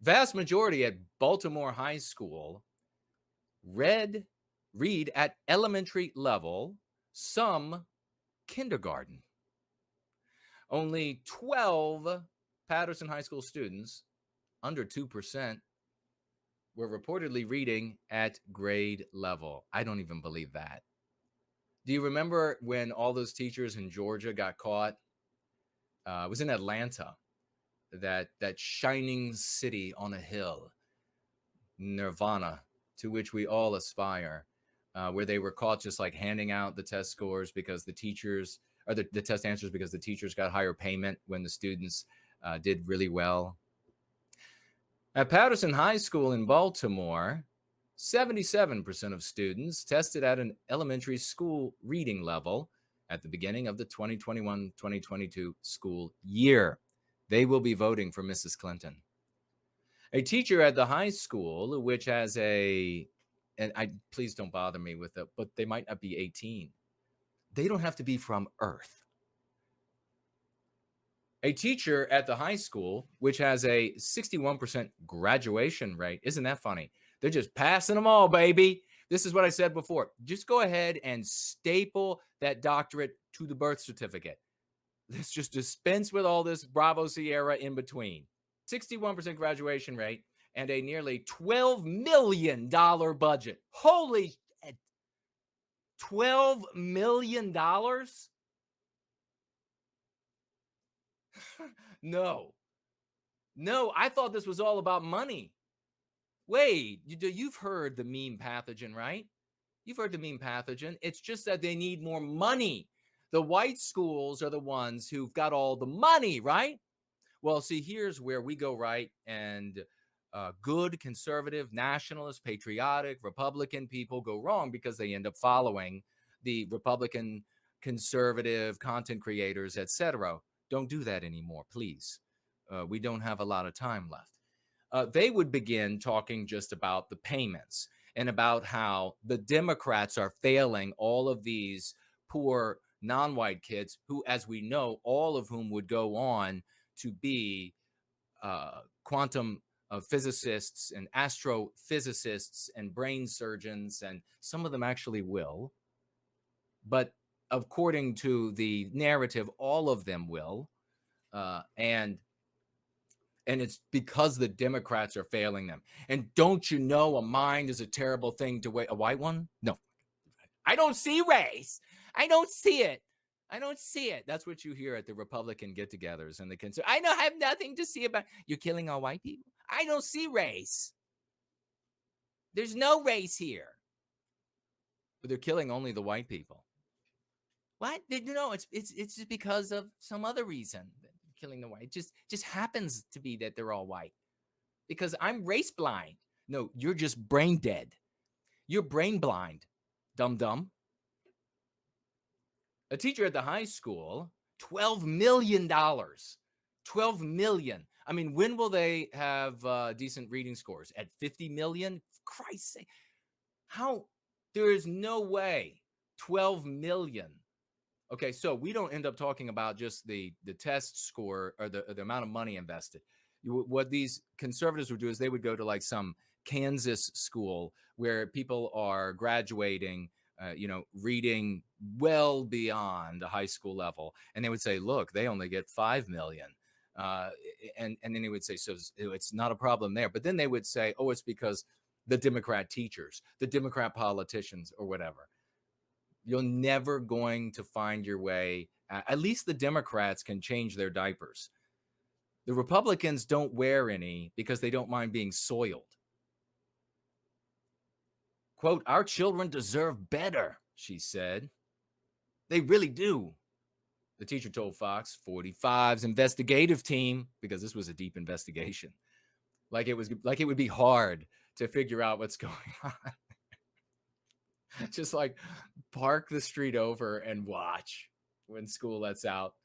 Vast majority at Baltimore High School read at elementary level, some kindergarten. Only 12 Patterson High School students, under 2%, were reportedly reading at grade level. I don't even believe that. Do you remember when all those teachers in Georgia got caught? It was in Atlanta, that shining city on a hill, nirvana, to which we all aspire, where they were caught just like handing out the test scores because the teachers, or the test answers because the teachers got higher payment when the students did really well. At Patterson High School in Baltimore, 77% of students tested at an elementary school reading level at the beginning of the 2021-2022 school year. They will be voting for Mrs. Clinton. A teacher at the high school, which has please don't bother me with it, but they might not be 18. They don't have to be from Earth. A teacher at the high school, which has a 61% graduation rate. Isn't that funny? They're just passing them all, baby. This is what I said before. Just go ahead and staple that doctorate to the birth certificate. Let's just dispense with all this Bravo Sierra in between. 61% graduation rate and a nearly $12 million budget. Holy, $12 million? No, I thought this was all about money. Wait, you've heard the meme pathogen, right? You've heard the meme pathogen. It's just that they need more money. The white schools are the ones who've got all the money, right? Well, see, here's where we go right, and good, conservative, nationalist, patriotic, Republican people go wrong because they end up following the Republican, conservative content creators, etc. Don't do that anymore, please. We don't have a lot of time left. They would begin talking just about the payments and about how the Democrats are failing all of these poor non-white kids who, as we know, all of whom would go on to be quantum physicists and astrophysicists and brain surgeons, and some of them actually will. But according to the narrative, all of them will. And it's because the Democrats are failing them. And don't you know a mind is a terrible thing to wait? A white one? No. I don't see race. I don't see it. That's what you hear at the Republican get-togethers and the I have nothing to see about. You're killing all white people. I don't see race. There's no race here. But they're killing only the white people. What? No, it's just because of some other reason. Killing the white. It just happens to be that they're all white. Because I'm race blind. No, you're just brain dead. You're brain blind. Dum-dum. A teacher at the high school, $12 million. $12 million. I mean, when will they have decent reading scores? At 50 million? For Christ's sake. How? There is no way. 12 million. Okay, so we don't end up talking about just the test score or the amount of money invested. What these conservatives would do is they would go to like some Kansas school where people are graduating, reading well beyond the high school level. And they would say, look, they only get 5 million. And then they would say, so it's not a problem there. But then they would say, oh, it's because the Democrat teachers, the Democrat politicians or whatever. You're never going to find your way. At least the Democrats can change their diapers. The Republicans don't wear any because they don't mind being soiled. Quote, our children deserve better, she said. They really do. The teacher told Fox 45's investigative team, because this was a deep investigation, like it would be hard to figure out what's going on. Just like park the street over and watch when school lets out.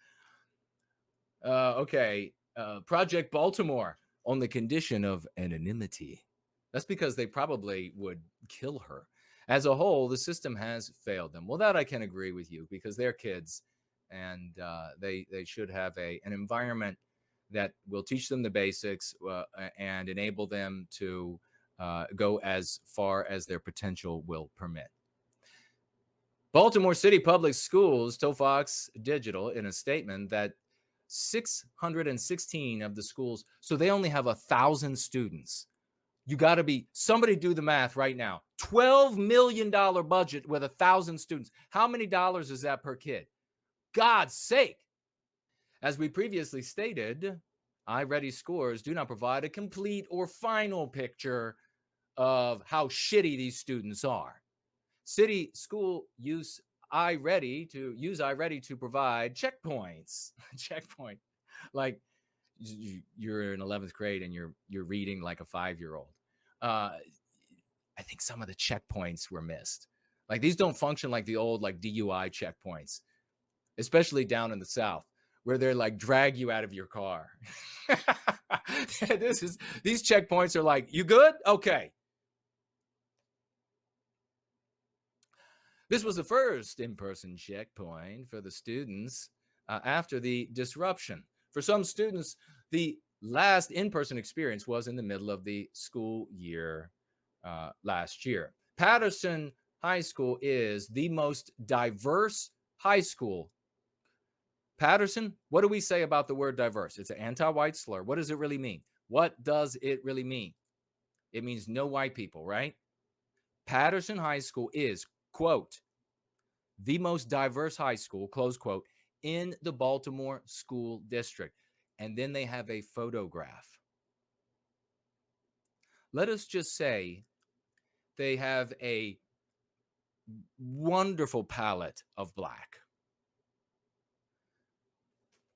Project Baltimore on the condition of anonymity. That's because they probably would kill her. As a whole, the system has failed them. Well, that I can agree with you because they're kids, and they should have an environment that will teach them the basics and enable them to go as far as their potential will permit. Baltimore City Public Schools told Fox Digital in a statement that 616 of the schools, so they only have 1,000 students. You got to be, somebody do the math right now. $12 million budget with 1,000 students. How many dollars is that per kid? God's sake. As we previously stated, iReady scores do not provide a complete or final picture of how shitty these students are. City school use iReady to provide checkpoints. Checkpoint. Like you're in 11th grade and you're reading like a 5-year-old. I think some of the checkpoints were missed. Like these don't function like the old like DUI checkpoints, especially down in the South, where they're like drag you out of your car. These checkpoints are like, you good? Okay. This was the first in-person checkpoint for the students after the disruption. For some students, the last in-person experience was in the middle of the school year last year. Patterson High School is the most diverse high school. Patterson, what do we say about the word diverse? It's an anti-white slur. What does it really mean? What does it really mean? It means no white people, right? Patterson High School is, quote, the most diverse high school, close quote, in the Baltimore School District. And then they have a photograph. Let us just say they have a wonderful palette of black.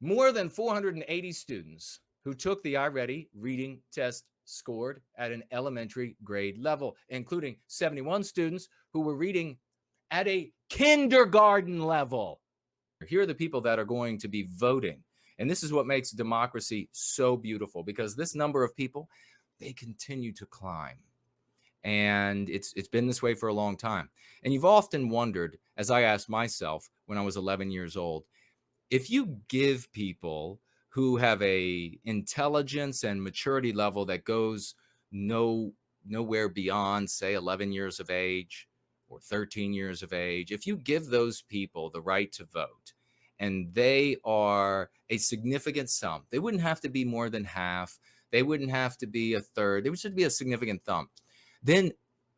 More than 480 students who took the iReady reading test scored at an elementary grade level, including 71 students who were reading at a kindergarten level. Here are the people that are going to be voting. And this is what makes democracy so beautiful, because this number of people, they continue to climb. And it's been this way for a long time. And you've often wondered, as I asked myself when I was 11 years old, if you give people who have a intelligence and maturity level that goes nowhere beyond, say, 11 years of age or 13 years of age, if you give those people the right to vote and they are a significant sum, they wouldn't have to be more than half, they wouldn't have to be a third, they should be a significant thumb, then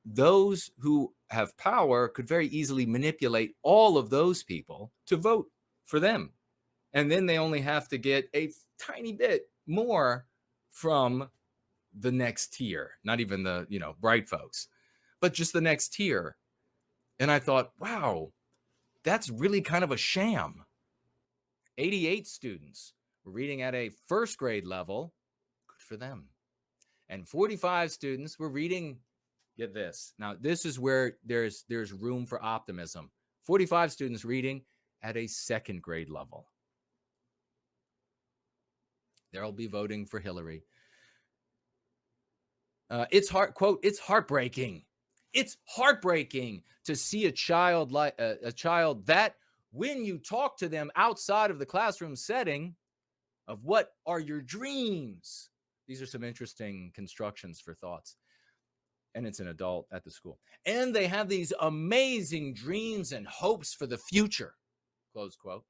those who have power could very easily manipulate all of those people to vote for them. And then they only have to get a tiny bit more from the next tier, not even the, bright folks, but just the next tier. And I thought, wow, that's really kind of a sham. 88 students were reading at a first grade level. Good for them. And 45 students were reading, get this. Now, this is where there's room for optimism. 45 students reading at a second grade level. They'll be voting for Hilary. It's heartbreaking. It's heartbreaking to see a child that when you talk to them outside of the classroom setting of what are your dreams. These are some interesting constructions for thoughts. And it's an adult at the school. And they have these amazing dreams and hopes for the future, close quote.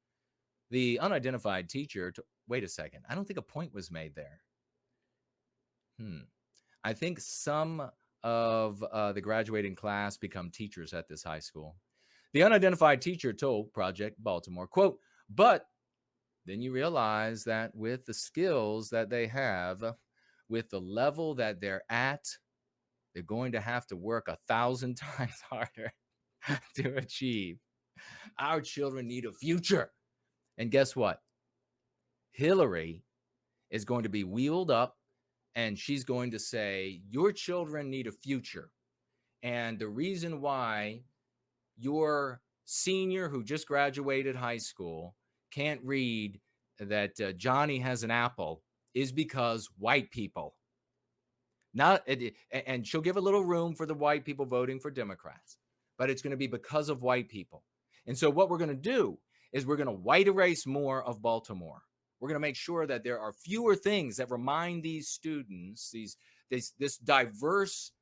The unidentified teacher, wait a second, I don't think a point was made there. I think some of the graduating class become teachers at this high school. The unidentified teacher told Project Baltimore, quote, but then you realize that with the skills that they have, with the level that they're at, they're going to have to work 1,000 times harder to achieve. Our children need a future. And guess what? Hilary is going to be wheeled up and she's going to say, your children need a future. And the reason why your senior who just graduated high school can't read that Johnny has an apple is because white people. And she'll give a little room for the white people voting for Democrats, but it's going to be because of white people. And so what we're going to do is we're going to white erase more of Baltimore. We're going to make sure that there are fewer things that remind these students, this diverse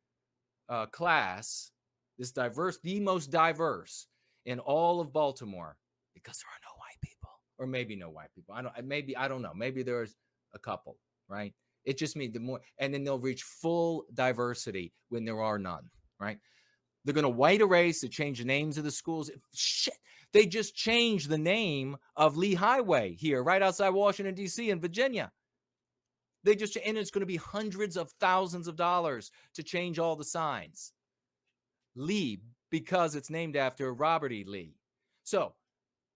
class, the most diverse in all of Baltimore, because there are no white people, or maybe no white people. I don't know. Maybe there's a couple, right? It just means the more, and then they'll reach full diversity when there are none, right? They're going to white erase to change the names of the schools. Shit. They just changed the name of Lee Highway here, right outside Washington, D.C. in Virginia. And it's going to be hundreds of thousands of dollars to change all the signs. Lee, because it's named after Robert E. Lee. So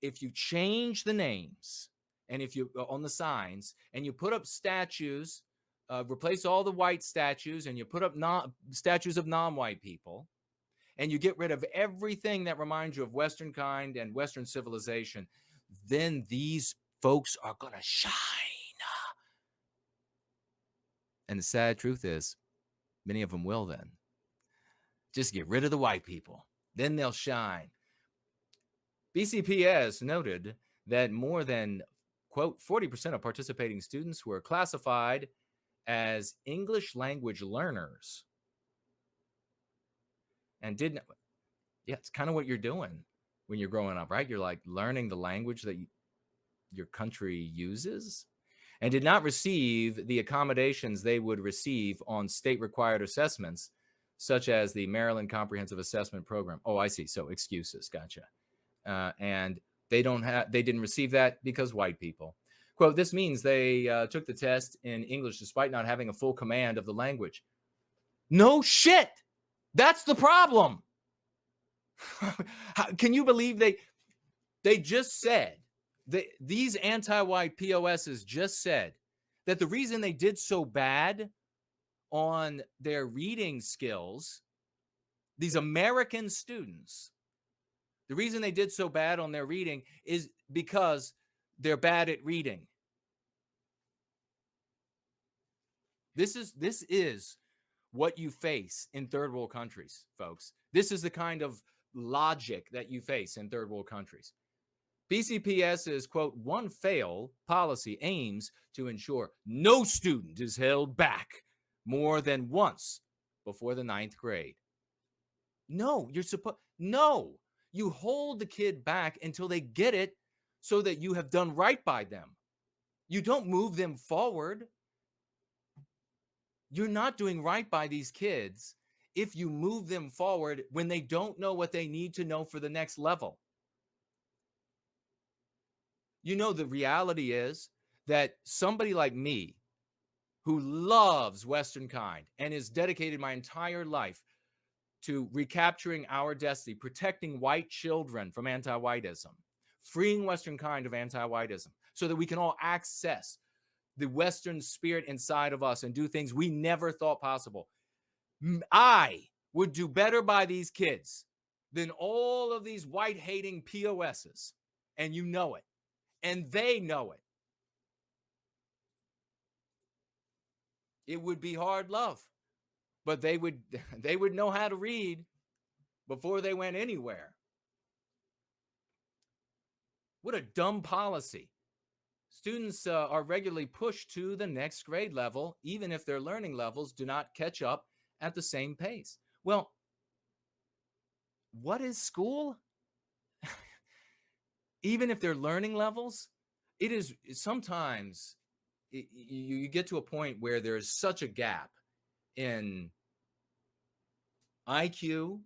if you change the names and if you on the signs and you put up statues, replace all the white statues and you put up statues of non-white people, and you get rid of everything that reminds you of Western kind and Western civilization, then these folks are going to shine. And the sad truth is, many of them will then. Just get rid of the white people. Then they'll shine. BCPS noted that more than, quote, 40% of participating students were classified as English language learners. And it's kind of what you're doing when you're growing up, right? You're like learning the language that your country uses, and did not receive the accommodations they would receive on state-required assessments, such as the Maryland Comprehensive Assessment Program. Oh, I see. So excuses. Gotcha. And they didn't receive that because white people. Quote, this means they took the test in English despite not having a full command of the language. No shit. That's the problem. Can you believe they just said, these anti-white POSs just said that the reason they did so bad on their reading skills, these American students, the reason they did so bad on their reading is because they're bad at reading. This is what you face in third world countries, folks. This is the kind of logic that you face in third world countries. BCPS's, quote, one fail policy aims to ensure no student is held back more than once before the 9th grade. No, you hold the kid back until they get it so that you have done right by them. You don't move them forward. You're not doing right by these kids if you move them forward when they don't know what they need to know for the next level. You know, the reality is that somebody like me who loves Western kind and is dedicated my entire life to recapturing our destiny, protecting white children from anti-whiteism, freeing Western kind of anti-whiteism so that we can all access the Western spirit inside of us and do things we never thought possible. I would do better by these kids than all of these white-hating POSs, and you know it. And they know it. It would be hard love, but they would know how to read before they went anywhere. What a dumb policy. Students are regularly pushed to the next grade level, even if their learning levels do not catch up at the same pace. Well, what is school? Even if their learning levels, it is sometimes you get to a point where there's such a gap in IQ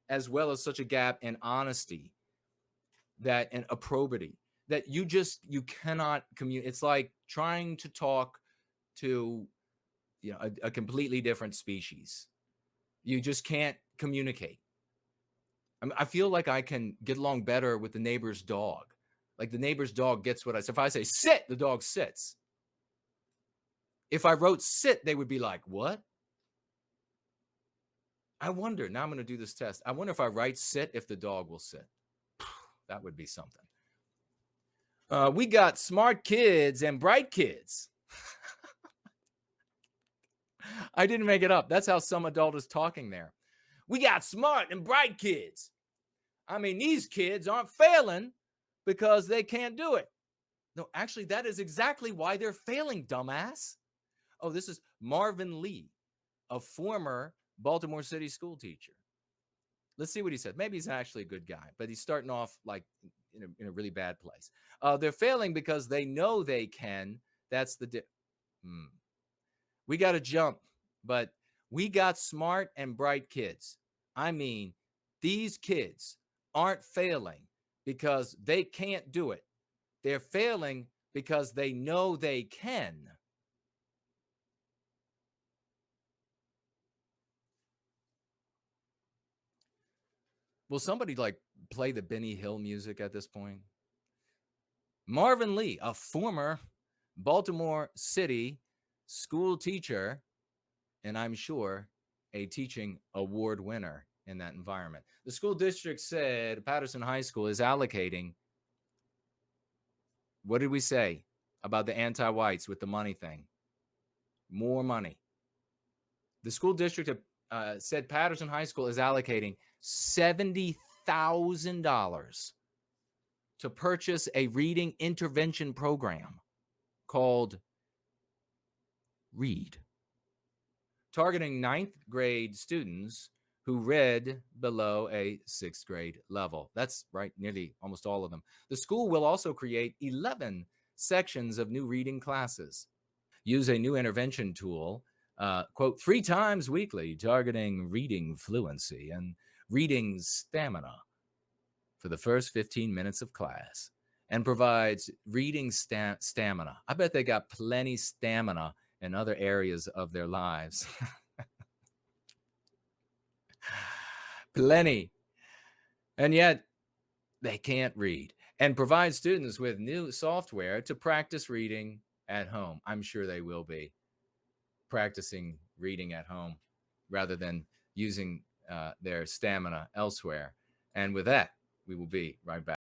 as well as such a gap in honesty and probity that you cannot communicate. It's like trying to talk to a completely different species. You just can't communicate. I feel like I can get along better with the neighbor's dog. Like the neighbor's dog gets what I say. If I say sit, the dog sits. If I wrote sit, they would be like, what? I wonder, now I'm going to do this test. I wonder if I write sit, if the dog will sit. That would be something. We got smart kids and bright kids. I didn't make it up. That's how some adult is talking there. We got smart and bright kids. I mean, these kids aren't failing because they can't do it. No, actually, that is exactly why they're failing, dumbass. Oh, this is Marvin Lee, a former Baltimore City school teacher. Let's see what he said. Maybe he's actually a good guy, but he's starting off like in a really bad place. They're failing because they know they can. That's the. We got to jump, but we got smart and bright kids. I mean, these kids aren't failing because they can't do it. They're failing because they know they can. Will somebody like play the Benny Hill music at this point? Marvin Lee, a former Baltimore City school teacher, and I'm sure a teaching award winner in that environment. The school district said Patterson High School is allocating, what did we say about the anti whites with the money thing? More money. The school district said Patterson High School is allocating $70,000 to purchase a reading intervention program called Read, targeting ninth grade students who read below a sixth grade level. That's right, nearly almost all of them. The school will also create 11 sections of new reading classes, use a new intervention tool, quote, 3 times weekly, targeting reading fluency and reading stamina for the first 15 minutes of class, and provides reading stamina. I bet they got plenty stamina in other areas of their lives. Plenty. And yet they can't read, and provide students with new software to practice reading at home. I'm sure they will be practicing reading at home rather than using their stamina elsewhere. And with that, we will be right back.